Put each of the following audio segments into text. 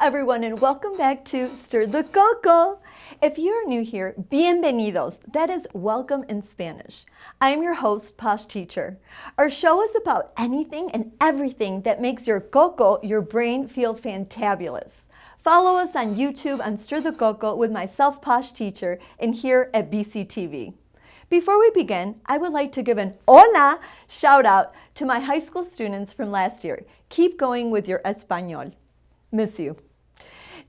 everyone, and welcome back to Stir the Coco. If you're new here, bienvenidos. That is welcome in Spanish. I am your host, Posh Teacher. Our show is about anything and everything that makes your coco, your brain, feel fantabulous. Follow us on YouTube on Stir the Coco with myself, Posh Teacher, and here at BCTV. Before we begin, I would like to give an hola shout out to my high school students from last year. Keep going with your Español. Miss you.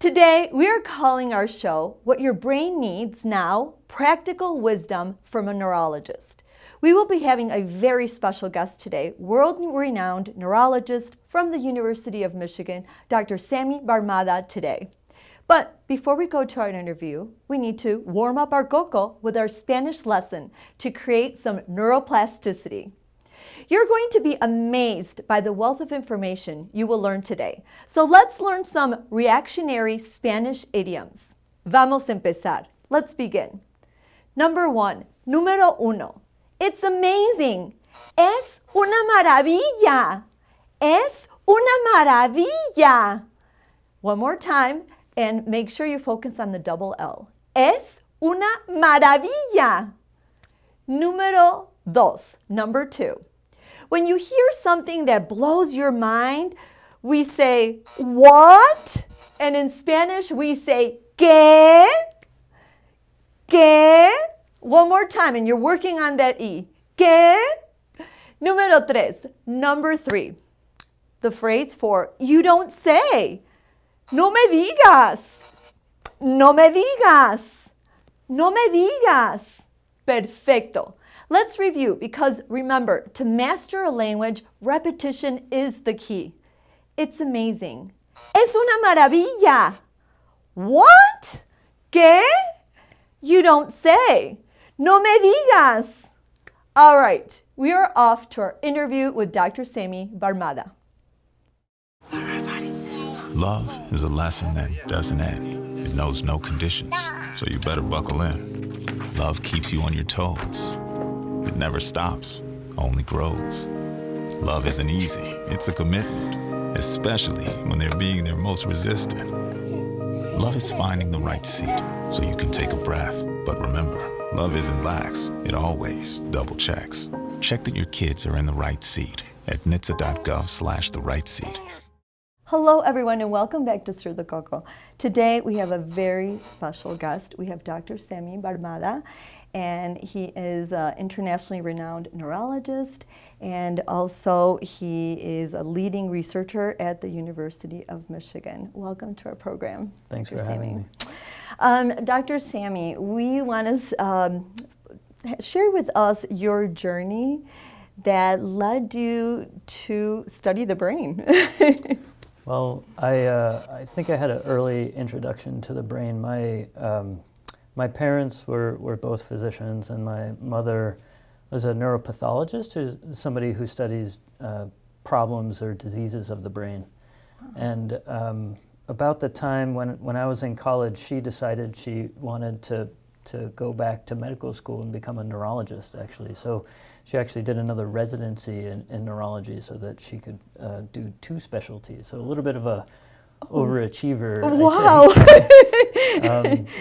Today, we are calling our show What Your Brain Needs Now, Practical Wisdom from a Neurologist. We will be having a very special guest today, world-renowned neurologist from the University of Michigan, Dr.Sami Barmada today. But before we go to our interview, we need to warm up our coco with our Spanish lesson to create some neuroplasticity. You're going to be amazed by the wealth of information you will learn today. So let's learn some reactionary Spanish idioms. Vamos a empezar. Let's begin. Number one, número uno. It's amazing. Es una maravilla. Es una maravilla. One more time, and make sure you focus on the double L. Es una maravilla. Número dos, number two. When you hear something that blows your mind, we say, what? And in Spanish, we say, ¿qué? ¿Qué? One more time, and you're working on that E. ¿Qué? Número tres, number three. The phrase for you don't say. No me digas. No me digas. No me digas. Perfecto. Let's review, because remember, to master a language, repetition is the key. It's amazing. Es una maravilla. What? ¿Qué? You don't say. No me digas. All right, we are off to our interview with Dr. Sami Barmada. Love is a lesson that doesn't end. It knows no conditions, so you better buckle in. Love keeps you on your toes. It never stops, only grows. Love isn't easy, it's a commitment, especially when they're being their most resistant. Love is finding the right seat so you can take a breath. But remember, love isn't lax, it always double checks. Check that your kids are in the right seat at nhtsa.gov/the right seat. Hello, everyone, and welcome back to Stir the Coco. Today, we have a very special guest. We have Dr. Sami Barmada, and he is an internationally renowned neurologist, and also he is a leading researcher at the University of Michigan. Welcome to our program. Thanks Dr. for having me. Dr. Sami, we want to share with us your journey that led you to study the brain. Well, I think I had an early introduction to the brain. My parents were both physicians, and my mother was a neuropathologist, who's somebody who studies problems or diseases of the brain. And about the time when I was in college, she decided she wanted to go back to medical school and become a neurologist, actually. So she actually did another residency in neurology so that she could do two specialties. So a little bit of a overachiever. Wow.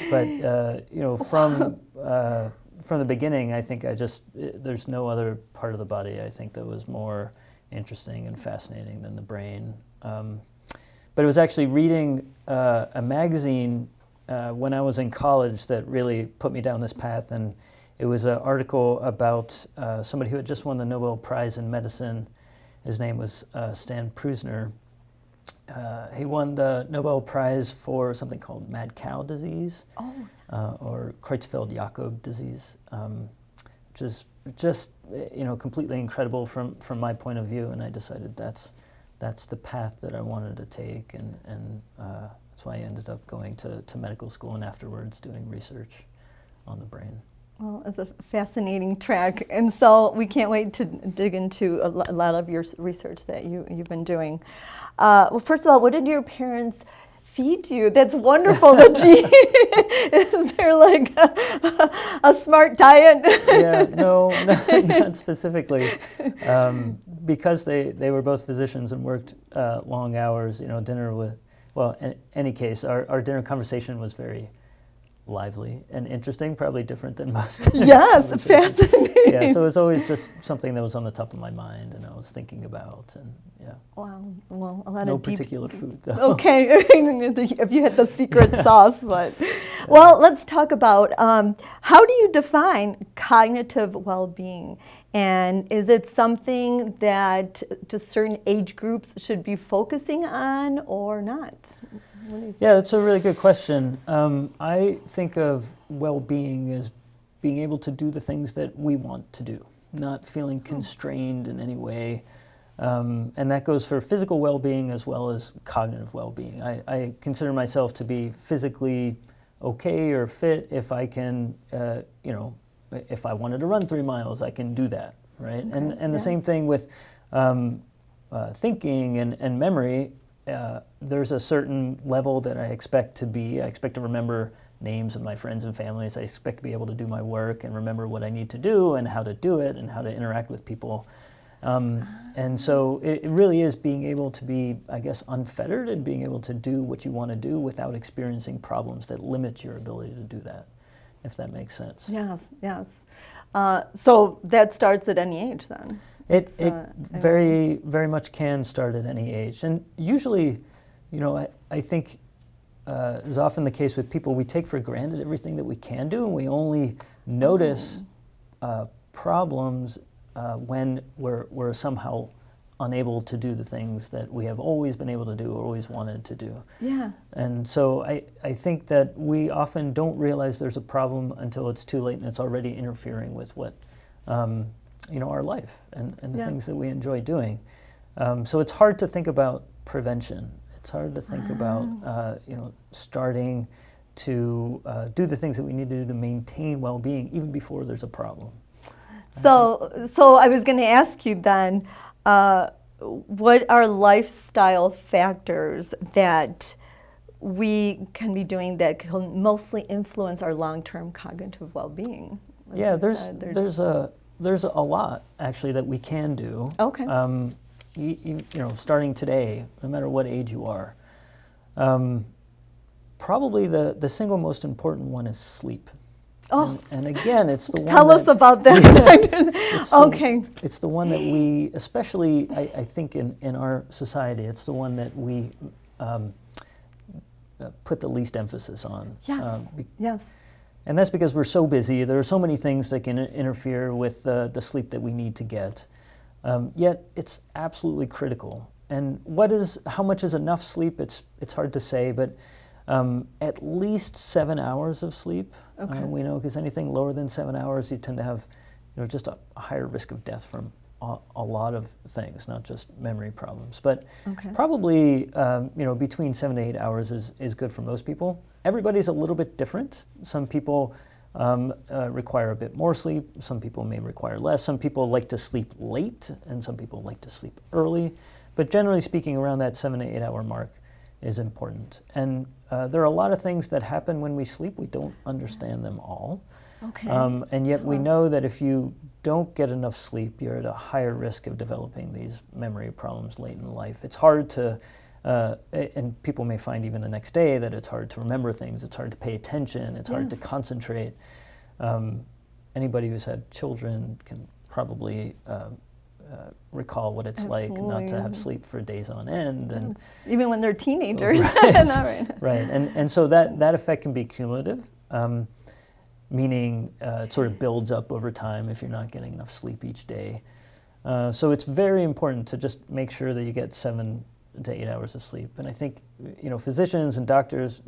But you know, from the beginning, I think there's no other part of the body I think that was more interesting and fascinating than the brain. But it was actually reading a magazine when I was in college that really put me down this path, and it was an article about somebody who had just won the Nobel Prize in medicine. His name was Stan Prusiner. He won the Nobel Prize for something called mad cow disease, or Creutzfeldt-Jakob disease, which is just completely incredible from my point of view. And I decided that's the path that I wanted to take, and that's why I ended up going to medical school and afterwards doing research on the brain. Well, it's a fascinating track, and so we can't wait to dig into a lot of your research that you've been doing. Well, first of all, what did your parents feed you? That's wonderful. Is there like a smart diet? Yeah, no, not specifically. Because they were both physicians and worked long hours. Dinner Well, in any case, our dinner conversation was very lively and interesting, probably different than most. Yes, fascinating. Yeah, so it was always just something that was on the top of my mind and I was thinking about, and yeah. Wow. Well, a lot No of deep. particular food, though. Okay, if you had the secret sauce, but well, let's talk about how do you define cognitive well-being, and is it something that just certain age groups should be focusing on or not? What do you Yeah, that's a really good question. I think of well-being as being able to do the things that we want to do, not feeling constrained in any way. And that goes for physical well-being as well as cognitive well-being. I consider myself to be physically okay or fit if I can, if I wanted to run 3 miles, I can do that, right? Okay, And the same thing with thinking and memory. There's a certain level that I expect to be. I expect to remember names of my friends and families. I expect to be able to do my work and remember what I need to do and how to do it and how to interact with people. And so it really is being able to be, I guess, unfettered and being able to do what you want to do without experiencing problems that limit your ability to do that, if that makes sense. Yes, yes. So that starts at any age then? It very, very much can start at any age. And usually, I think is often the case with people, we take for granted everything that we can do, and we only notice problems when we're somehow unable to do the things that we have always been able to do or always wanted to do. Yeah. And so I think that we often don't realize there's a problem until it's too late and it's already interfering with what, our life and the things that we enjoy doing. So it's hard to think about prevention. It's hard to think about, starting to do the things that we need to do to maintain well-being even before there's a problem. So I was going to ask you then, what are lifestyle factors that we can be doing that can mostly influence our long-term cognitive well-being? Yeah, there's a lot actually that we can do. Okay. Starting today, no matter what age you are. Probably the single most important one is sleep. Oh, and again, it's the one. Tell us about that. Okay. It's the one that we, especially I think in our society, it's the one that we put the least emphasis on. Yes. Yes. And that's because we're so busy. There are so many things that can interfere with the sleep that we need to get. Yet it's absolutely critical. And how much is enough sleep? It's hard to say, but at least 7 hours of sleep. Okay. We know, because anything lower than 7 hours, you tend to have, just a higher risk of death from a lot of things, not just memory problems. But probably, between 7 to 8 hours is good for most people. Everybody's a little bit different. Some people require a bit more sleep. Some people may require less. Some people like to sleep late, and some people like to sleep early. But generally speaking, around that 7 to 8 hour mark is important. And there are a lot of things that happen when we sleep. We don't understand them all. Okay. And yet we know that if you don't get enough sleep, you're at a higher risk of developing these memory problems late in life. It's hard to, and people may find even the next day that it's hard to remember things, it's hard to pay attention, it's hard to concentrate. Anybody who's had children can probably recall what it's like not to have sleep for days on end, and even when they're teenagers. Right. And so that effect can be cumulative, meaning it sort of builds up over time if you're not getting enough sleep each day. So it's very important to just make sure that you get 7 to 8 hours of sleep. And I think physicians and doctors,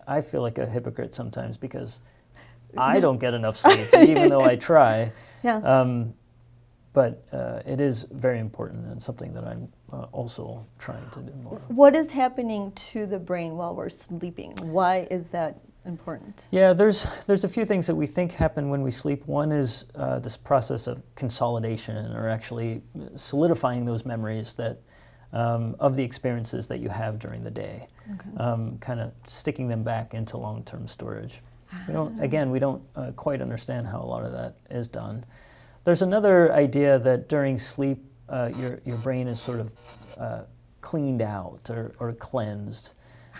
I feel like a hypocrite sometimes because I don't get enough sleep even though I try. Yes. But it is very important and something that I'm also trying to do more. What is happening to the brain while we're sleeping? Why is that important? Yeah, there's a few things that we think happen when we sleep. One is this process of consolidation, or actually solidifying those memories that of the experiences that you have during the day, kind of sticking them back into long-term storage. We don't quite understand how a lot of that is done. There's another idea that during sleep, your brain is sort of cleaned out or cleansed.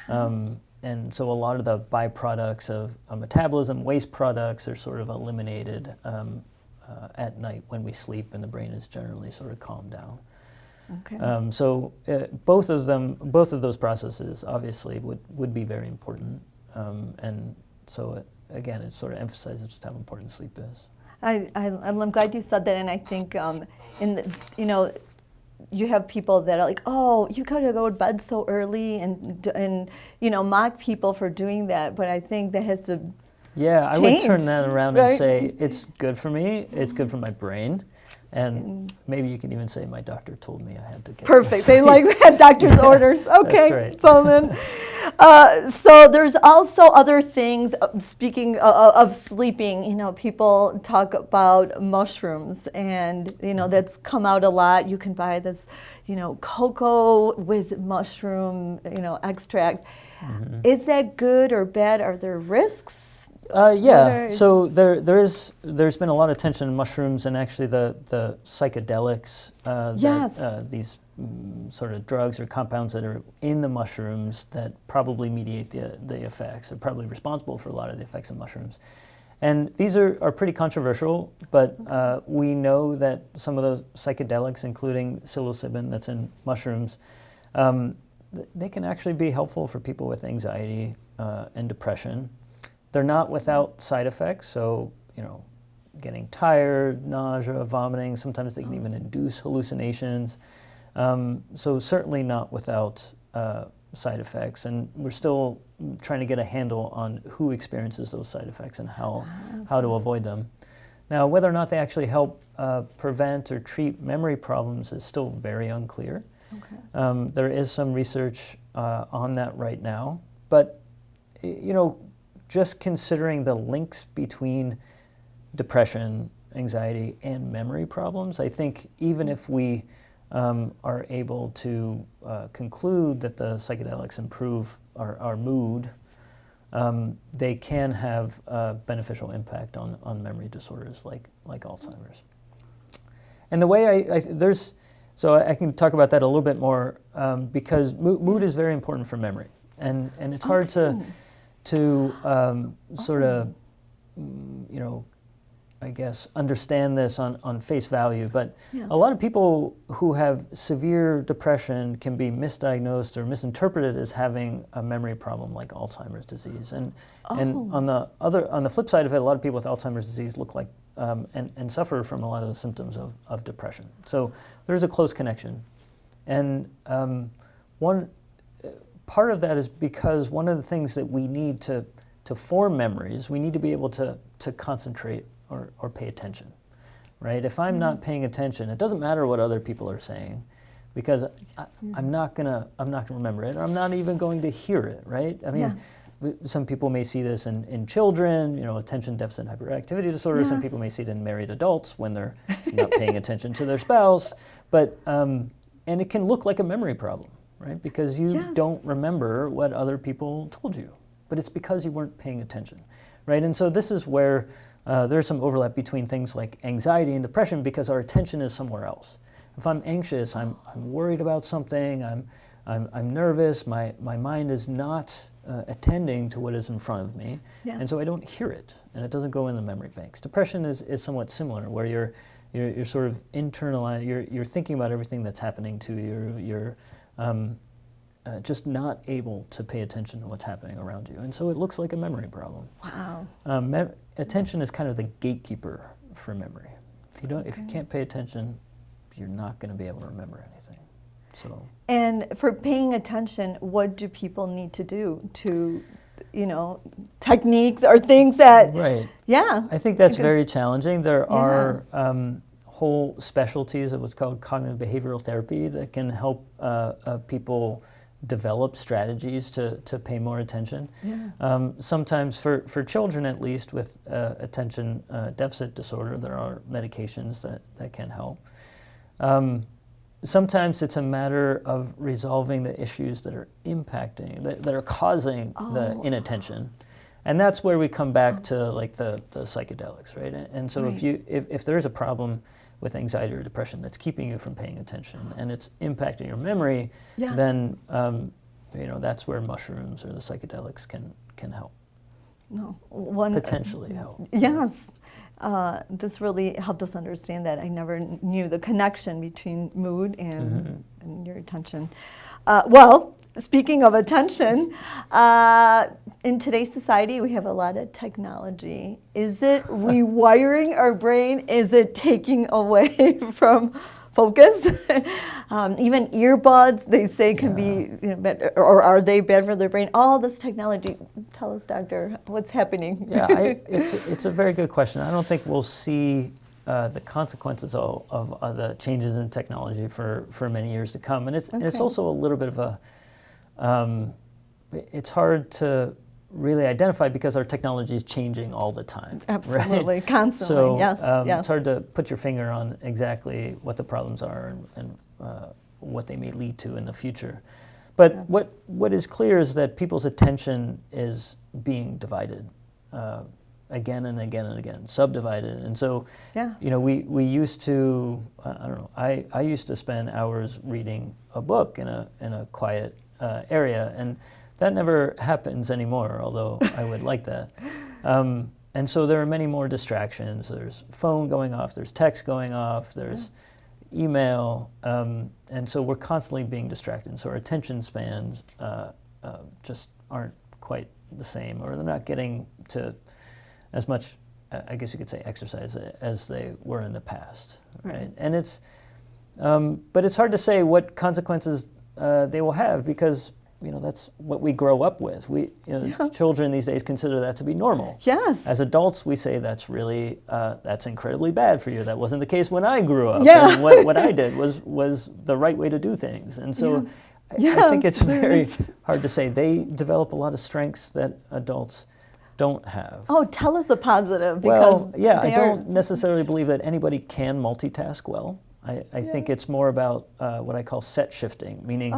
And so a lot of the byproducts of metabolism, waste products, are sort of eliminated at night when we sleep, and the brain is generally sort of calmed down. Okay. So both of those processes obviously would be very important. And so again, it sort of emphasizes just how important sleep is. I'm glad you said that, and I think you have people that are like, oh, you gotta go to bed so early, and mock people for doing that. But I think that has to I would turn that around right? and say it's good for me, it's good for my brain, and maybe you can even say my doctor told me I had to get perfect. They like that doctor's orders. Okay, that's right. So then, so there's also other things. Speaking of sleeping, people talk about mushrooms, and that's come out a lot. You can buy this, cocoa with mushroom, extracts. Mm-hmm. Is that good or bad? Are there risks? So there's been a lot of attention on mushrooms, and actually the psychedelics, these sort of drugs or compounds that are in the mushrooms that probably mediate the effects, are probably responsible for a lot of the effects of mushrooms. And these are pretty controversial, but we know that some of those psychedelics, including psilocybin that's in mushrooms, they can actually be helpful for people with anxiety and depression. They're not without side effects, so getting tired, nausea, vomiting. Sometimes they can even induce hallucinations. So certainly not without side effects, and we're still trying to get a handle on who experiences those side effects and how to avoid them. Now, whether or not they actually help prevent or treat memory problems is still very unclear. Okay. There is some research on that right now, but just considering the links between depression, anxiety, and memory problems, I think even if we are able to conclude that the psychedelics improve our mood, they can have a beneficial impact on memory disorders like Alzheimer's. And the way I can talk about that a little bit more because mood is very important for memory, and it's hard to sort of, I guess, understand this on face value, but yes. A lot of people who have severe depression can be misdiagnosed or misinterpreted as having a memory problem like Alzheimer's disease. And on the flip side of it, a lot of people with Alzheimer's disease look like and suffer from a lot of the symptoms of depression. So there's a close connection. And one part of that is because one of the things that we need to form memories, we need to be able to concentrate or pay attention, right? If I'm not paying attention, it doesn't matter what other people are saying, because I'm not gonna remember it, or I'm not even going to hear it, right? I mean, some people may see this in children, attention deficit hyperactivity disorder. Yes. Some people may see it in married adults when they're not paying attention to their spouse, but and it can look like a memory problem. Right? Because you don't remember what other people told you, but it's because you weren't paying attention, right? And so this is where there's some overlap between things like anxiety and depression, because our attention is somewhere else. If I'm anxious, I'm worried about something, I'm nervous, my mind is not attending to what is in front of me, and so I don't hear it, and it doesn't go in the memory banks. Depression is somewhat similar, where you're sort of you're thinking about everything that's happening to you, you're just not able to pay attention to what's happening around you. And so it looks like a memory problem. Wow. Attention is kind of the gatekeeper for memory. If you can't pay attention, you're not going to be able to remember anything. So. And for paying attention, what do people need to do to, techniques or things that... Right. Yeah. I think that's very challenging. There are whole specialties of what's called cognitive behavioral therapy that can help people develop strategies to pay more attention. Yeah. Sometimes for children, at least, with attention deficit disorder, there are medications that can help. Sometimes it's a matter of resolving the issues that are impacting, that are causing the inattention. And that's where we come back to like the psychedelics, right? And so if there is a problem with anxiety or depression that's keeping you from paying attention and it's impacting your memory, then that's where mushrooms or the psychedelics can help. No, Potentially help. Yes. This really helped us understand that. I never knew the connection between mood and your attention. Well, speaking of attention, in today's society, we have a lot of technology. Is it rewiring our brain? Is it taking away from focus? Even earbuds, they say, can be, bad, or are they bad for their brain? All this technology. Tell us, doctor, what's happening? Yeah, it's a very good question. I don't think we'll see the consequences of the changes in technology for many years to come. And it's also a little bit of a, it's hard to really identify because our technology is changing all the time. Absolutely, right? constantly, so, yes. It's hard to put your finger on exactly what the problems are and what they may lead to in the future. But what is clear is that people's attention is being divided again and again and again, subdivided. And so, we used to, I don't know, I used to spend hours reading a book in a quiet area, and that never happens anymore, although I would like that. And so there are many more distractions. There's phone going off, there's text going off, there's email, and so we're constantly being distracted. So our attention spans just aren't quite the same, or they're not getting to as much, I guess you could say, exercise as they were in the past, right? And it's, but it's hard to say what consequences they will have because that's what we grow up with. Children these days consider that to be normal. Yes. As adults, we say that's really, that's incredibly bad for you. That wasn't the case when I grew up. Yeah. And what I did was the right way to do things. And so I think it's very hard to say. They develop a lot of strengths that adults don't have. Oh, tell us a positive. Because I don't necessarily believe that anybody can multitask well. I think it's more about what I call set shifting, meaning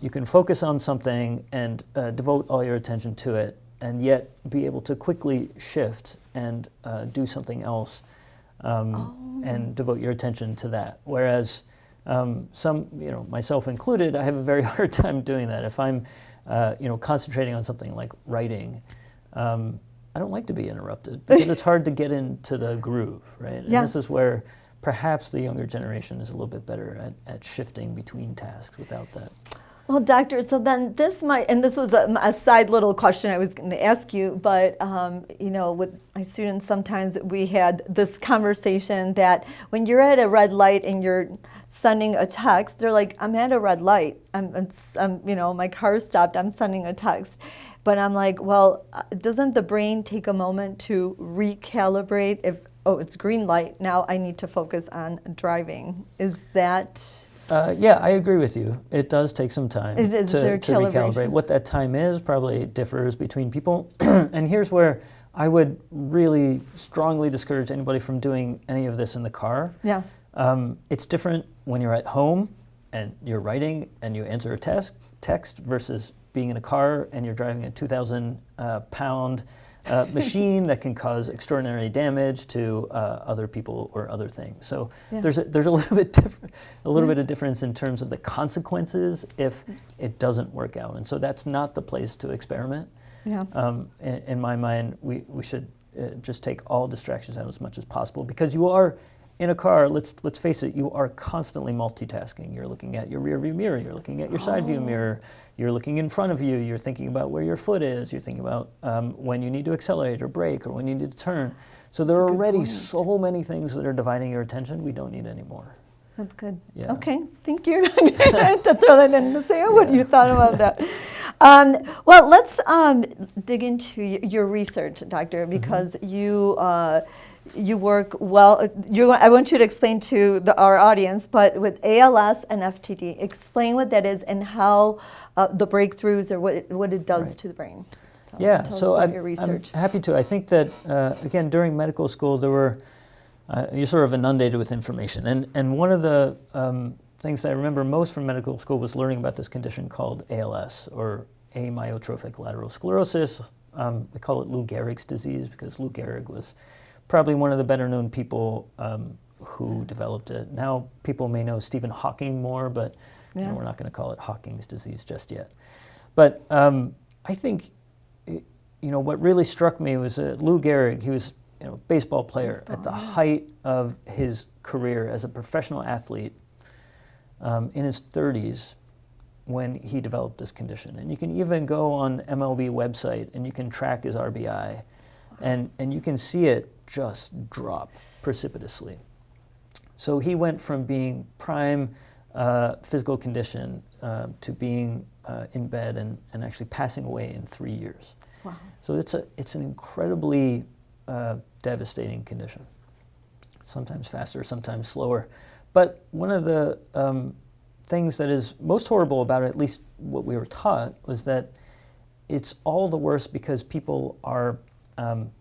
you can focus on something and devote all your attention to it, and yet be able to quickly shift and do something else and devote your attention to that. Whereas some, myself included, I have a very hard time doing that. If I'm, concentrating on something like writing, I don't like to be interrupted because it's hard to get into the groove, right? And this is where perhaps the younger generation is a little bit better at shifting between tasks without that. Well, doctor, so then this might, and this was a side little question I was going to ask you, but with my students, sometimes we had this conversation that when you're at a red light and you're sending a text, they're like, I'm at a red light. I'm my car stopped, I'm sending a text. But I'm like, well, doesn't the brain take a moment to recalibrate if, it's green light, now I need to focus on driving? Is that... I agree with you. It does take some time to recalibrate. What that time is probably differs between people. And here's where I would really strongly discourage anybody from doing any of this in the car. Yes. It's different when you're at home and you're writing and you answer a text versus being in a car and you're driving a 2,000 pound machine that can cause extraordinary damage to other people or other things. So there's a little bit bit of difference in terms of the consequences if it doesn't work out. And so that's not the place to experiment. Yes. In my mind, we should just take all distractions out as much as possible because you are in a car. Let's face it, you are constantly multitasking. You're looking at your rear view mirror, you're looking at your side view mirror, you're looking in front of you, you're thinking about where your foot is, you're thinking about when you need to accelerate or brake or when you need to turn. So there are already so many things that are dividing your attention, we don't need any more. That's good. Yeah. Okay, thank you. To throw that in to say, what you thought about that. Well, let's dig into your research, doctor, because you work well. I want you to explain to our audience, but with ALS and FTD, explain what that is and how the breakthroughs or what it does to the brain. So I'm happy to. I think that, again, during medical school, there were, you're sort of inundated with information. And one of the things that I remember most from medical school was learning about this condition called ALS, or amyotrophic lateral sclerosis. We call it Lou Gehrig's disease because Lou Gehrig was probably one of the better known people who developed it. Now people may know Stephen Hawking more, but we're not going to call it Hawking's disease just yet. But I think, what really struck me was Lou Gehrig. He was a baseball player at the height of his career as a professional athlete in his 30s when he developed this condition. And you can even go on MLB website and you can track his RBI, and you can see it just drop precipitously. So he went from being prime physical condition to being in bed and actually passing away in 3 years. Wow. So it's an incredibly devastating condition. Sometimes faster, sometimes slower. But one of the things that is most horrible about it, at least what we were taught, was that it's all the worse because people are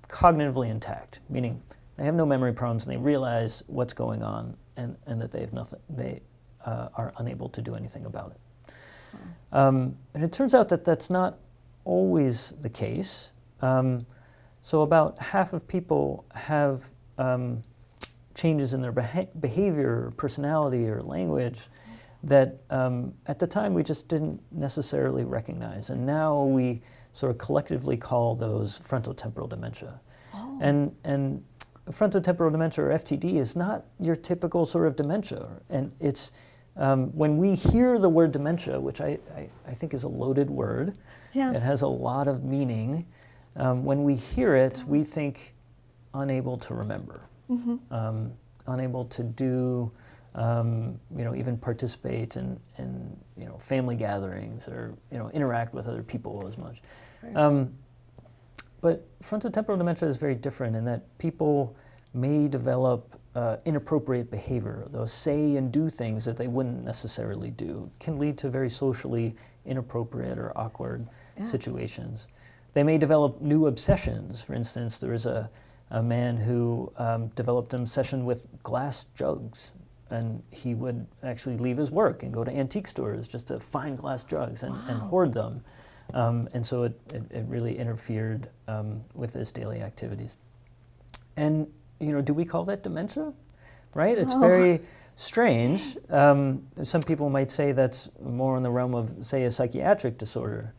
cognitively intact, meaning they have no memory problems and they realize what's going on and that they are unable to do anything about it. And it turns out that that's not always the case. So about half of people have changes in their behavior, or personality, or language that at the time we just didn't necessarily recognize. And now we sort of collectively call those frontotemporal dementia. Oh. And frontotemporal dementia, or FTD, is not your typical sort of dementia. And it's when we hear the word dementia, which I think is a loaded word, yes. It has a lot of meaning. When we hear it, we think unable to remember, mm-hmm. Unable to do, even participate in family gatherings or interact with other people as much. Right. But frontotemporal dementia is very different in that people may develop inappropriate behavior. They'll say and do things that they wouldn't necessarily do. Can lead to very socially inappropriate or awkward yes. situations. They may develop new obsessions. For instance, there was a man who developed an obsession with glass jugs, and he would actually leave his work and go to antique stores just to find glass jugs and hoard them. And so it really interfered with his daily activities. And do we call that dementia? Right? It's very strange. Some people might say that's more in the realm of, say, a psychiatric disorder.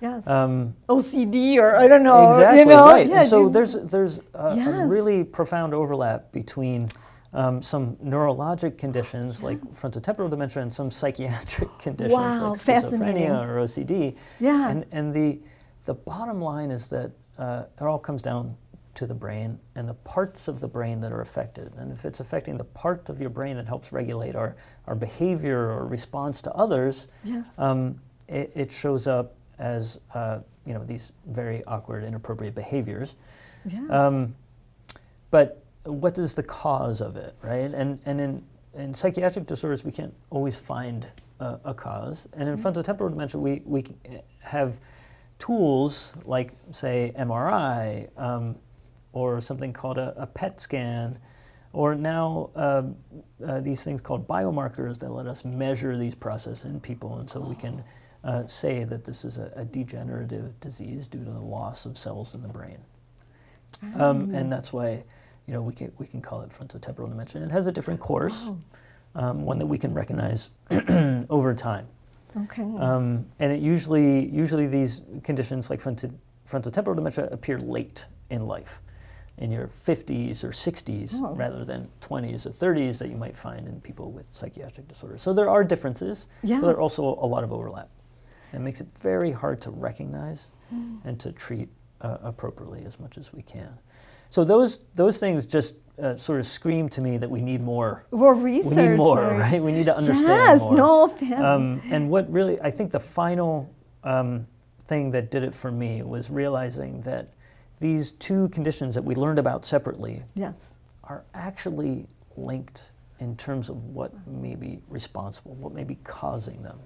Yes. OCD, or I don't know. Exactly, right. Yeah, and so there's a really profound overlap between some neurologic conditions like frontotemporal dementia and some psychiatric conditions like schizophrenia or OCD. Yeah. And the bottom line is that it all comes down to the brain and the parts of the brain that are affected. And if it's affecting the part of your brain that helps regulate our behavior or response to others, yes. It shows up as these very awkward, inappropriate behaviors. Yes. But what is the cause of it, right? And in psychiatric disorders, we can't always find a cause. And in frontotemporal dementia, we have tools like, say, MRI, or something called a PET scan, or now these things called biomarkers that let us measure these processes in people, and so we can say that this is a degenerative disease due to the loss of cells in the brain. And that's why we can call it frontotemporal dementia. And it has a different course, one that we can recognize over time. Okay. And it usually these conditions like frontotemporal dementia appear late in life, in your 50s or 60s, rather than 20s or 30s that you might find in people with psychiatric disorders. So there are differences, yes. but there are also a lot of overlap. And it makes it very hard to recognize and to treat appropriately as much as we can. So those things just sort of scream to me that we need more. More research. We need more, right? We need to understand more. And what really, I think the final thing that did it for me was realizing that these two conditions that we learned about separately yes. are actually linked in terms of what may be responsible, what may be causing them.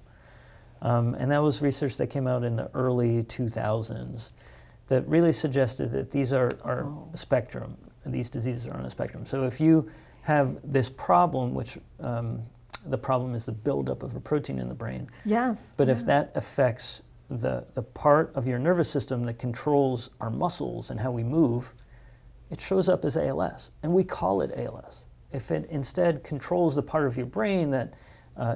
And that was research that came out in the early 2000s that really suggested that these are spectrum, these diseases are on a spectrum. So if you have this problem, which the problem is the buildup of a protein in the brain. Yes. But if that affects the part of your nervous system that controls our muscles and how we move, it shows up as ALS, and we call it ALS. If it instead controls the part of your brain that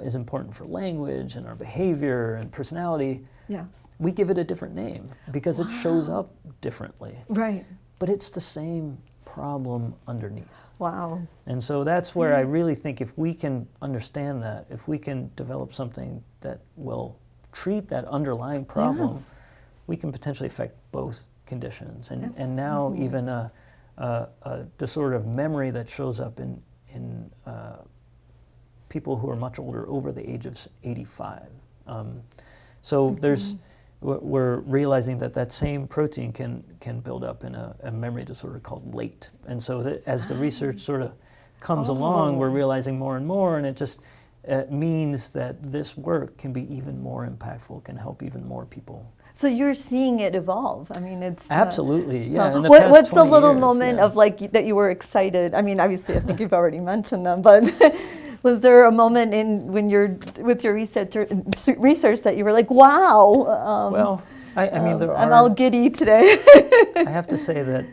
is important for language and our behavior and personality, Yes. we give it a different name because it shows up differently. Right. But it's the same problem underneath. Wow. And so that's where I really think if we can understand that, if we can develop something that will treat that underlying problem, Yes. we can potentially affect both conditions. And now even a disorder of memory that shows up in people who are much older, over the age of 85. So we're realizing that same protein can build up in a memory disorder called late. And so that as the research sort of comes along, we're realizing more and more, and it just means that this work can be even more impactful, can help even more people. So you're seeing it evolve. I mean, it's absolutely, yeah. So in the past what's the 20 little years, moment yeah. of like that you were excited? I mean, obviously, I think you've already mentioned them, but was there a moment when you're with your research that you were like, "Wow"? Well, I mean, there I'm are. all giddy today. I have to say that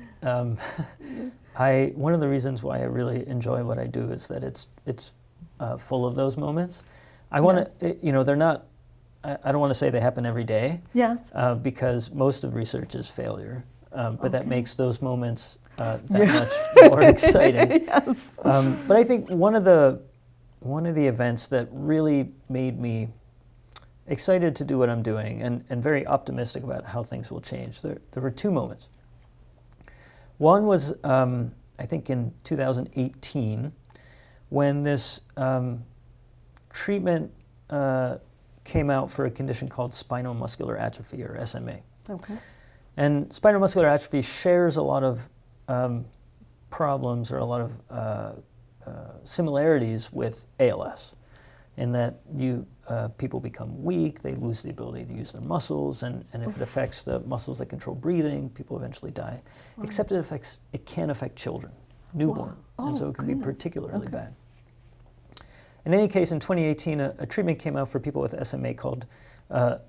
one of the reasons why I really enjoy what I do is that it's full of those moments. I want to, they're not. I don't want to say they happen every day. Yes. Because most of research is failure, but that makes those moments that Yeah. much more exciting. Yes. But I think one of the events that really made me excited to do what I'm doing and very optimistic about how things will change, there were two moments. One was, I think in 2018, when this treatment came out for a condition called spinal muscular atrophy, or SMA. Okay. And spinal muscular atrophy shares a lot of problems, or a lot of similarities with ALS, in that people become weak, they lose the ability to use their muscles, and if it affects the muscles that control breathing, people eventually die. Wow. Except it can affect children, newborn, Wow. and so Oh, it can be goodness. particularly bad. In any case, in 2018, a treatment came out for people with SMA called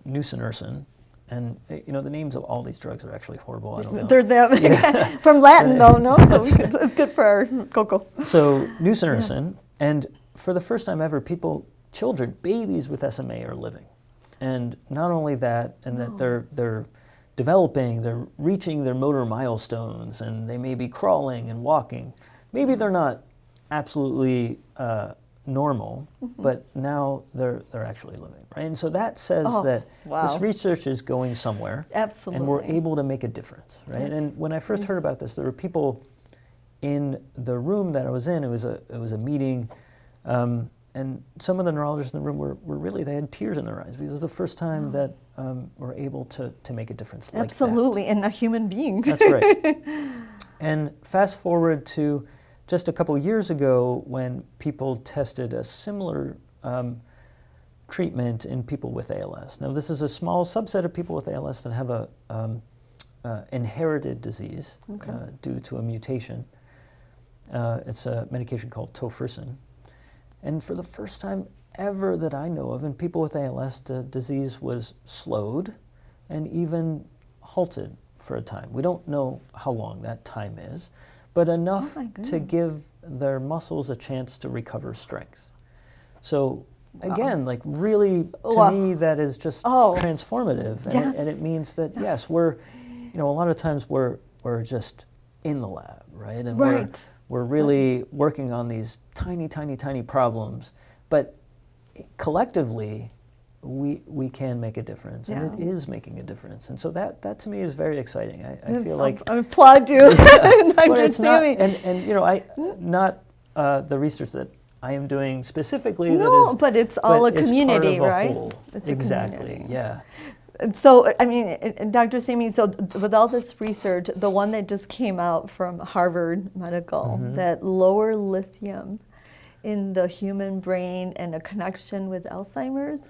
nusinersen. And the names of all these drugs are actually horrible. I don't know. They're them. Yeah. From Latin, though, no? So it's good for our Coco. So nusinersen, Yes. and for the first time ever, children, babies with SMA are living. And not only that, and that they're developing, they're reaching their motor milestones, and they may be crawling and walking. Maybe they're not absolutely normal, but now they're actually living, right? And so that says that this research is going somewhere. Absolutely. And we're able to make a difference, right? Yes. And when I first heard about this, there were people in the room that I was in. It was a meeting, and some of the neurologists in the room were really, they had tears in their eyes, because it was the first time that we're able to make a difference like that. Absolutely, in a human being. That's right. And fast forward to just a couple years ago, when people tested a similar treatment in people with ALS. Now, this is a small subset of people with ALS that have a inherited disease due to a mutation. It's a medication called tofersen. And for the first time ever that I know of, in people with ALS, the disease was slowed and even halted for a time. We don't know how long that time is, but enough to give their muscles a chance to recover strength. So again, like really, to me, that is just transformative. And, and it means that, yes, we're, a lot of times we're just in the lab, right? And we're really working on these tiny, tiny, tiny problems, but collectively, we can make a difference, and it is making a difference, and so that to me is very exciting. I feel like I applaud you, Dr. Sami. Not the research that I am doing specifically. No, but it's all a community, part of a right? whole. It's a Exactly. community. Yeah. So, I mean, Dr. Sami, so with all this research, the one that just came out from Harvard Medical, that lower lithium in the human brain and a connection with Alzheimer's,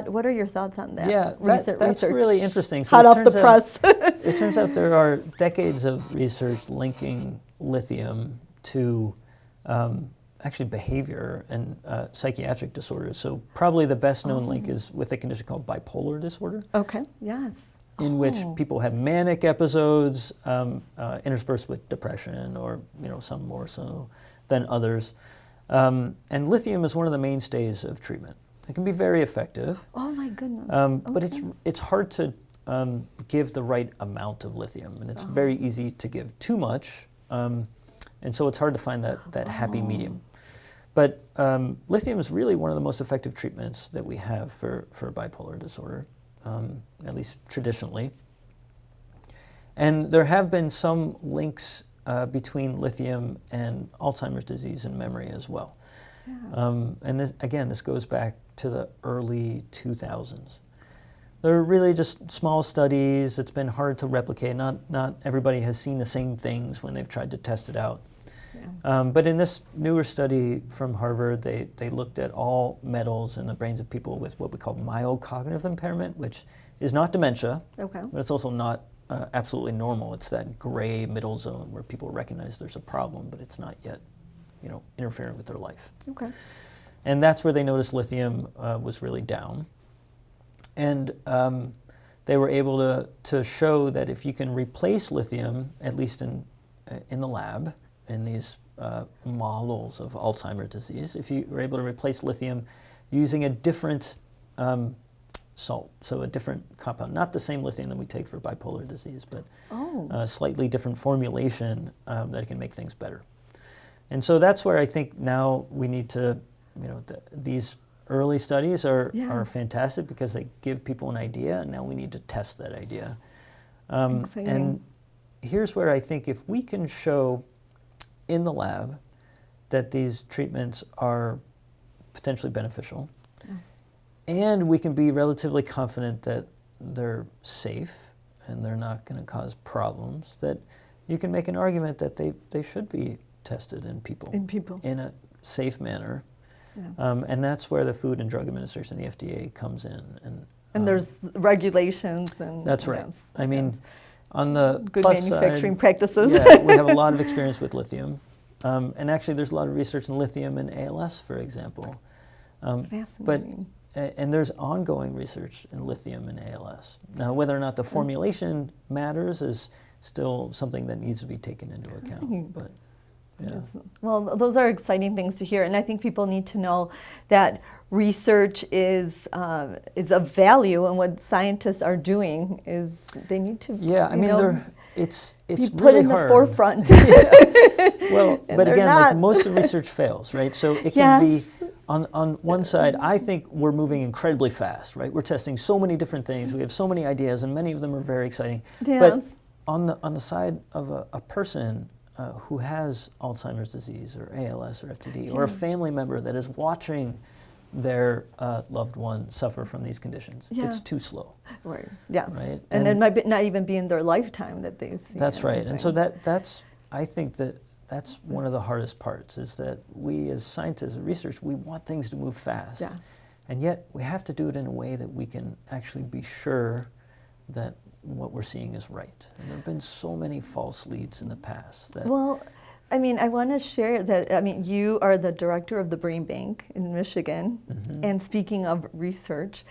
what are your thoughts on that? Yeah, that's research. really interesting. So Hot off the press. It turns out there are decades of research linking lithium to actually behavior and psychiatric disorders. So probably the best known link is with a condition called bipolar disorder. Okay, yes. In which people have manic episodes interspersed with depression, or some more so than others. And lithium is one of the mainstays of treatment. It can be very effective. Oh my goodness. But it's hard to give the right amount of lithium, and it's very easy to give too much, and so it's hard to find that happy medium. But lithium is really one of the most effective treatments that we have for bipolar disorder, at least traditionally. And there have been some links between lithium and Alzheimer's disease and memory as well. Yeah. And this goes back to the early 2000s. They're really just small studies. It's been hard to replicate. Not everybody has seen the same things when they've tried to test it out. Yeah. But in this newer study from Harvard, they looked at all metals in the brains of people with what we call mild cognitive impairment, which is not dementia, but it's also not absolutely normal. It's that gray middle zone where people recognize there's a problem, but it's not yet, interfering with their life. Okay. And that's where they noticed lithium was really down. And they were able to show that if you can replace lithium, at least in the lab, in these models of Alzheimer's disease, if you were able to replace lithium using a different salt, so a different compound, not the same lithium that we take for bipolar disease, but a slightly different formulation that can make things better. And so that's where I think now we need to, these early studies are fantastic because they give people an idea, and now we need to test that idea. And here's where I think if we can show in the lab that these treatments are potentially beneficial, and we can be relatively confident that they're safe and they're not going to cause problems, that you can make an argument that they should be tested in people in a safe manner. Yeah. And that's where the Food and Drug Administration, the FDA, comes in. And there's regulations. And that's right. Yes, I mean, on the good plus manufacturing side, practices. We have a lot of experience with lithium. And actually, there's a lot of research in lithium and ALS, for example. Fascinating. And there's ongoing research in lithium and ALS. Now, whether or not the formulation matters is still something that needs to be taken into account. But well, those are exciting things to hear, and I think people need to know that research is of value, and what scientists are doing is they need to it's be put really in the forefront. Well, but again, like most of research fails, right? So it can be on one side. I think we're moving incredibly fast, right? We're testing so many different things. We have so many ideas, and many of them are very exciting. Yes. But on the side of a person who has Alzheimer's disease or ALS or FTD, or a family member that is watching their loved one suffer from these conditions, it's too slow. Right. Yes. Right? And it might not even be in their lifetime that they see. That's right. And so that's I think that's one of the hardest parts, is that we as scientists and research, we want things to move fast. Yes. And yet we have to do it in a way that we can actually be sure that what we're seeing is right. And there have been so many false leads in the past. Well, I mean, I want to share that, you are the director of the Brain Bank in Michigan, and speaking of research,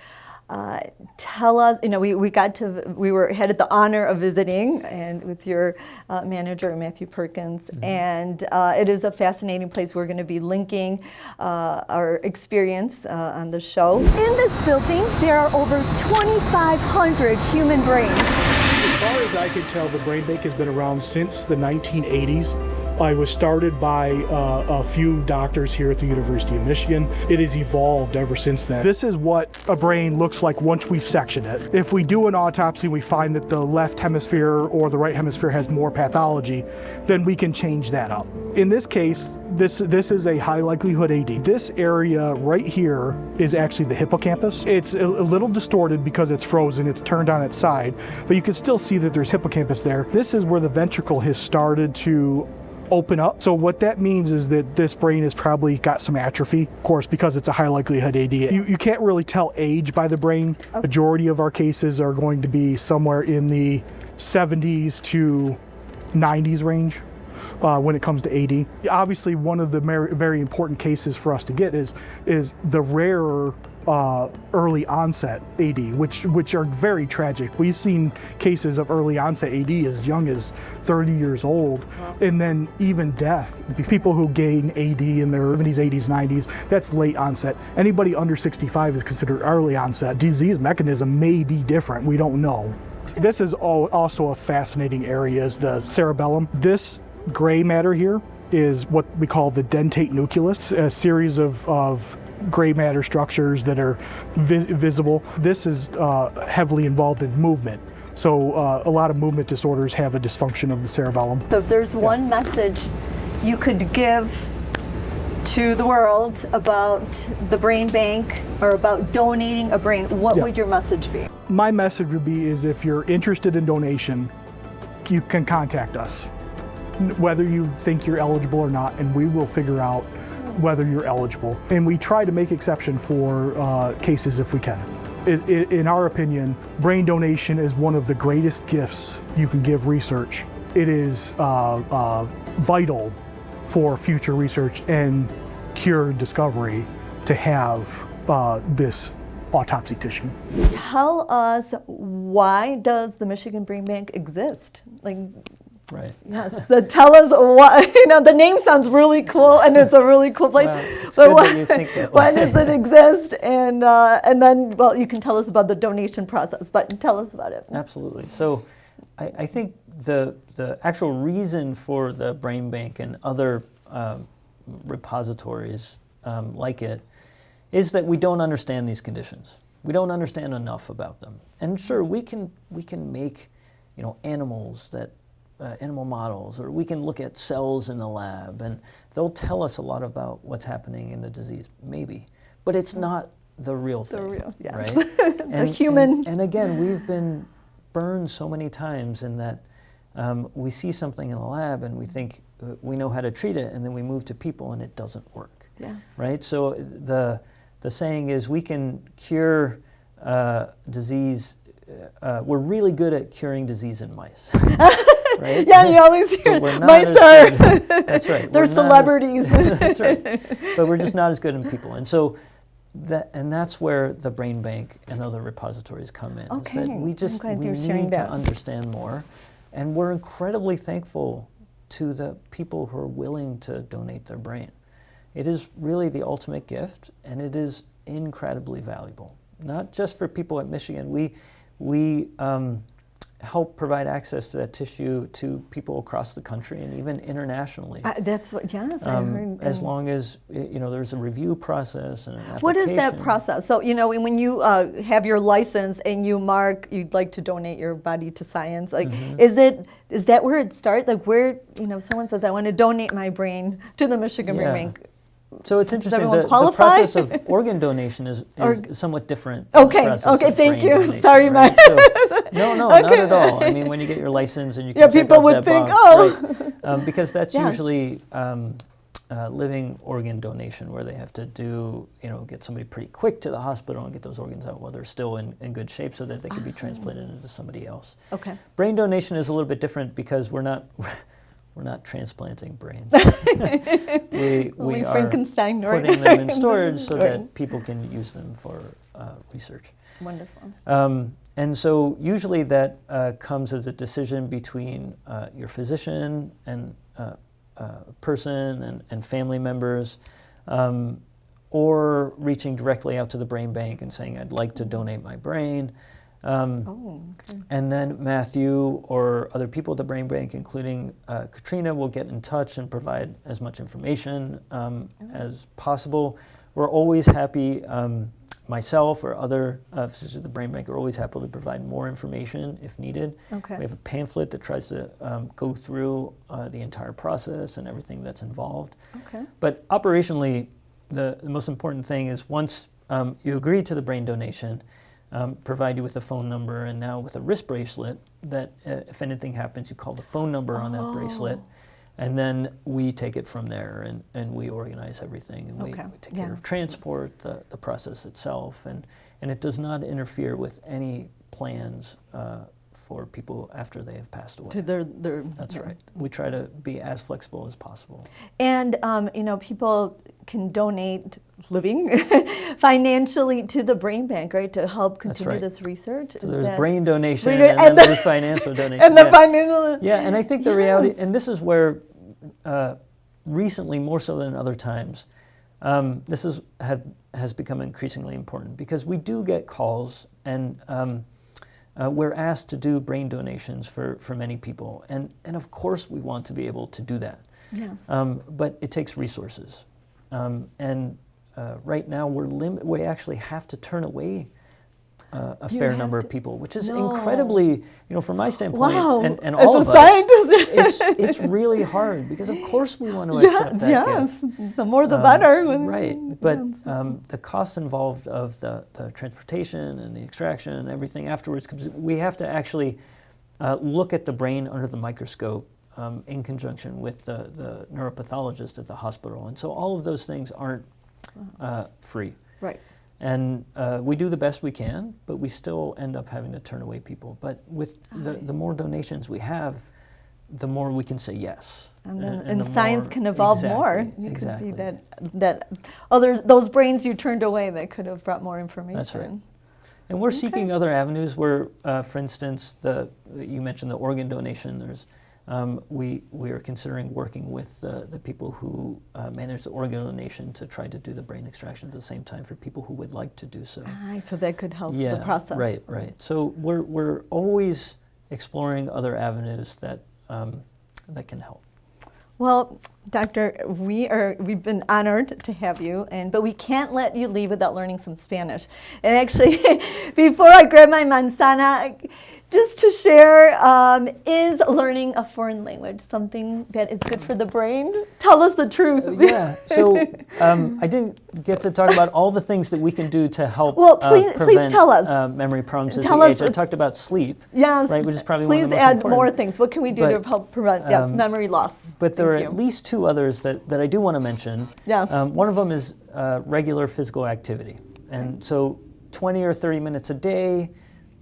tell us, we had the honor of visiting and with your manager, Matthew Perkins, and it is a fascinating place. We're going to be linking our experience on the show. In this building, there are over 2,500 human brains. As far as I can tell, the Brain Bank has been around since the 1980s. It was started by a few doctors here at the University of Michigan. It has evolved ever since then. This is what a brain looks like once we've sectioned it. If we do an autopsy and we find that the left hemisphere or the right hemisphere has more pathology, then we can change that up. In this case, this is a high likelihood AD. This area right here is actually the hippocampus. It's a little distorted because it's frozen, it's turned on its side, but you can still see that there's hippocampus there. This is where the ventricle has started to open up. So what that means is that this brain has probably got some atrophy, of course, because it's a high likelihood AD. You can't really tell age by the brain. Okay. Majority of our cases are going to be somewhere in the 70s to 90s range when it comes to AD. Obviously, one of the very important cases for us to get is the rarer early onset AD, which are very tragic. We've seen cases of early onset AD as young as 30 years old, and then even death. People who gain AD in their 70s, 80s, 90s, that's late onset. Anybody under 65 is considered early onset. Disease mechanism may be different, we don't know. This is also a fascinating area, is the cerebellum. This gray matter here is what we call the dentate nucleus, a series of gray matter structures that are visible. This is heavily involved in movement. So a lot of movement disorders have a dysfunction of the cerebellum. So if there's one message you could give to the world about the brain bank or about donating a brain, what would your message be? My message would be is if you're interested in donation, you can contact us, whether you think you're eligible or not, and we will figure out whether you're eligible. And we try to make exception for cases if we can. In our opinion, brain donation is one of the greatest gifts you can give research. It is vital for future research and cure discovery to have this autopsy tissue. Tell us, why does the Michigan Brain Bank exist? Right. Yes, so tell us why. The name sounds really cool, and it's a really cool place. Well, it's good that you think that why way. does it exist? And then, well, you can tell us about the donation process, but tell us about it. Absolutely. So I think the actual reason for the brain bank and other repositories like it is that we don't understand these conditions. We don't understand enough about them. And sure, we can make animals that animal models, or we can look at cells in the lab, and they'll tell us a lot about what's happening in the disease, maybe, but it's not the real thing, right? The human. And again, we've been burned so many times in that we see something in the lab and we think we know how to treat it, and then we move to people and it doesn't work. Yes. Right? So the saying is we can cure disease. We're really good at curing disease in mice. Right? Yeah, you always hear mice are. That's right. They're celebrities. That's right. But we're just not as good in people, and so that's where the brain bank and other repositories come in. Okay. Is that we need to understand more, and we're incredibly thankful to the people who are willing to donate their brain. It is really the ultimate gift, and it is incredibly valuable. Not just for people at Michigan. We help provide access to that tissue to people across the country and even internationally. That's what, yes. I heard, as long as there's a review process and an application. What is that process? So when you have your license and you mark you'd like to donate your body to science, is that where it starts? Where someone says I want to donate my brain to the Michigan Brain Bank. So it's interesting. Does everyone The qualify? process of organ donation is somewhat different. Okay. Than the process of Thank brain you. donation, Sorry, right? No, Okay. not at all. I mean, when you get your license and you can check people off would that think, box, right? Because that's Yes. usually living organ donation, where they have to get somebody pretty quick to the hospital and get those organs out while they're still in good shape, so that they can be transplanted into somebody else. Okay. Brain donation is a little bit different because we're not transplanting brains. we are Frankenstein, right? putting them in storage so that people can use them for research. Wonderful. And so usually that comes as a decision between your physician and person and family members, or reaching directly out to the brain bank and saying, I'd like to donate my brain. And then Matthew or other people at the brain bank, including Katrina, will get in touch and provide as much information as possible. We're always happy, myself or other physicians at the brain bank are always happy to provide more information if needed. Okay. We have a pamphlet that tries to go through the entire process and everything that's involved. Okay. But operationally, the most important thing is once you agree to the brain donation, provide you with a phone number, and now with a wrist bracelet that if anything happens, you call the phone number on that bracelet, and then we take it from there and we organize everything, and we take care of transport, the process itself, and it does not interfere with any plans for people after they have passed away. To their That's right. We try to be as flexible as possible. And people can donate living financially to the brain bank, right, to help continue right. this research. So there's brain donation Brain- and then there's financial donation. and the financial. Yeah, and I think the reality, and this is where recently more so than other times, this has become increasingly important because we do get calls and we're asked to do brain donations for many people, and of course we want to be able to do that. Yes. But it takes resources, and right now we actually have to turn away a fair number of people, which is incredibly, from my standpoint, Wow. and all As of a us, scientist. it's really hard because of course we want to accept that yes, gift. the more the better. Right, but the cost involved of the transportation and the extraction and everything afterwards, because we have to actually look at the brain under the microscope in conjunction with the neuropathologist at the hospital. And so all of those things aren't free. Right. And we do the best we can, but we still end up having to turn away people. But with the more donations we have, the more we can say yes. And the science more- can evolve exactly, more. You exactly. could be that those brains you turned away that could have brought more information. That's right. And we're seeking other avenues where, for instance, you mentioned the organ donation. There's we are considering working with the people who manage the organ donation to try to do the brain extraction at the same time for people who would like to do so. So that could help the process. Right. So we're always exploring other avenues that can help. Well, Doctor, we've been honored to have you, but we can't let you leave without learning some Spanish. And actually, before I grab my manzana, just to share, is learning a foreign language something that is good for the brain? Tell us the truth. So I didn't get to talk about all the things that we can do to help please prevent tell us. memory problems as Tell we us. age. I talked about sleep, Yes. right, which is probably please one of the most add important. more things. What can we do to help prevent memory loss? But there are Thank at you. least two others that I do want to mention. Yes. One of them is regular physical activity. And so 20 or 30 minutes a day,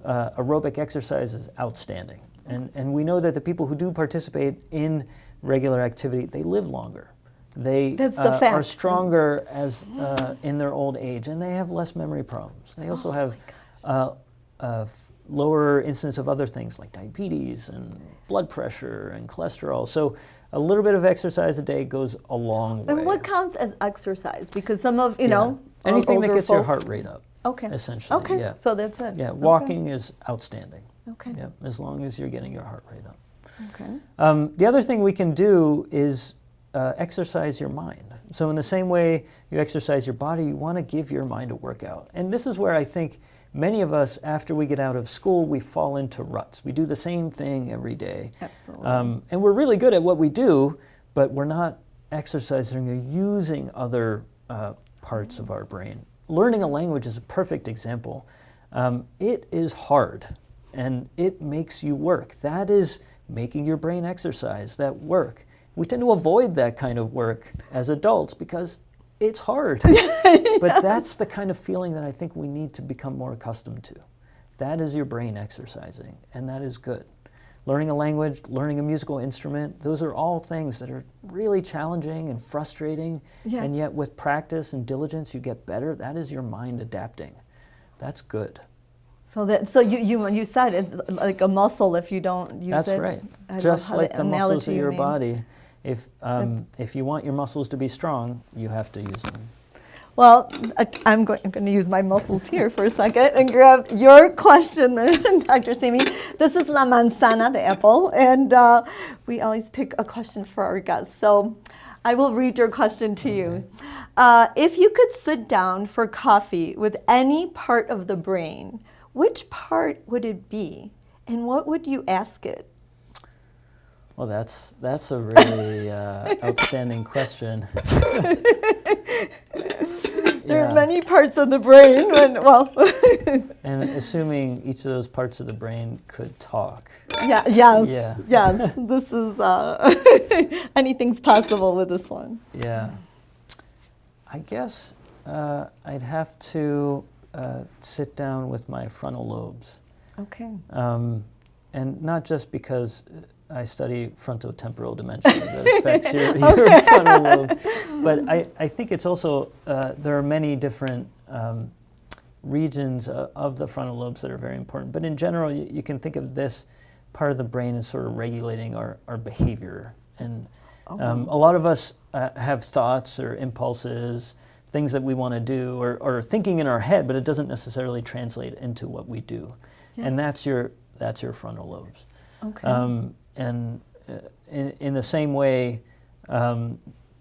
aerobic exercise is outstanding. And we know that the people who do participate in regular activity, they live longer. They That's the fact. are stronger as in their old age, and they have less memory problems. They also have lower incidence of other things like diabetes and blood pressure and cholesterol. So a little bit of exercise a day goes a long way. And what counts as exercise? Because some of, know, anything that older gets your folks- heart rate up. Okay. Essentially. Okay. Yeah. So that's it. Yeah. Walking is outstanding. Okay. Yeah. As long as you're getting your heart rate up. Okay. The other thing we can do is exercise your mind. So in the same way you exercise your body, you want to give your mind a workout. And this is where I think many of us, after we get out of school, we fall into ruts. We do the same thing every day. Absolutely. And we're really good at what we do, but we're not exercising or using other parts of our brain. Learning a language is a perfect example. It is hard, and it makes you work. That is making your brain exercise, that work. We tend to avoid that kind of work as adults because it's hard. But that's the kind of feeling that I think we need to become more accustomed to. That is your brain exercising, and that is good. Learning a language, learning a musical instrument, those are all things that are really challenging and frustrating, Yes. and yet with practice and diligence you get better. That is your mind adapting. That's good. So you said it's like a muscle if you don't use it. That's right. I love Just how like the muscles analogy of you your made. body, if you want your muscles to be strong, you have to use them. Well, I'm going to use my muscles here for a second and grab your question then, Dr. Sami. This is La Manzana, the apple, and we always pick a question for our guests. So I will read your question to you. If you could sit down for coffee with any part of the brain, which part would it be, and what would you ask it? Well, that's a really outstanding question. There are many parts of the brain. And assuming each of those parts of the brain could talk. Yes. This is anything's possible with this one. Yeah. I guess I'd have to sit down with my frontal lobes. Okay. and not just because I study frontotemporal dementia that affects your frontal lobe, but I think it's also, there are many different regions of the frontal lobes that are very important. But in general, you can think of this part of the brain as sort of regulating our behavior. And a lot of us have thoughts or impulses, things that we want to do, or thinking in our head, but it doesn't necessarily translate into what we do. Yes. And that's your frontal lobes. Okay. And in the same way,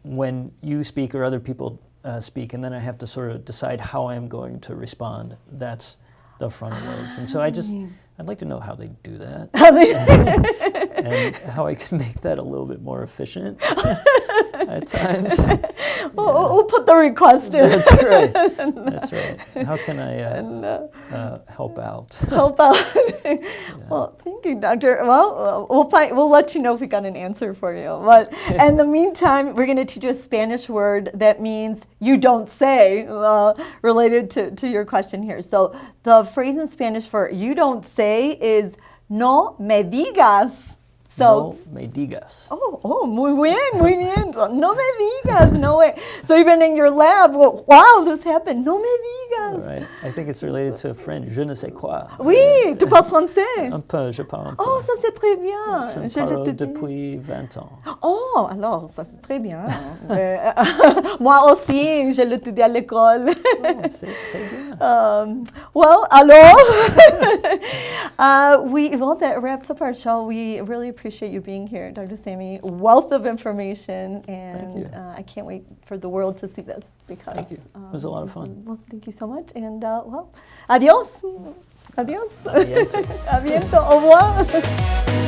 when you speak or other people speak, and then I have to sort of decide how I'm going to respond, that's the frontal lobes. And so I'd like to know how they do that, and how I can make that a little bit more efficient at times. We'll put the request in. That's right. That's right. How can I help out? Help out. Yeah. Well, thank you, Doctor. Well, we'll let you know if we got an answer for you. But in the meantime, we're going to teach you a Spanish word that means "you don't say," related to your question here. So the phrase in Spanish for "you don't say" is "no me digas." So, no me digas. Oh, muy bien, muy bien. So, no me digas, no way. So even in your lab, well, wow, this happened. No me digas. All right. I think it's related to French. Je ne sais quoi. Oui, tu parles français. Un peu, je parle un peu. Oh, ça c'est très bien. Je parle depuis 20 ans. Oh, alors, ça c'est très bien. Moi aussi, je l'étudie à l'école. Oh, c'est très bien. Well, alors, that wraps up our show. We really appreciate you being here, Dr. Sami. Wealth of information, and I can't wait for the world to see this because thank you. It was a lot of fun. Well, thank you so much, and well, adios. Adios. Aviento. Aviento. Au revoir.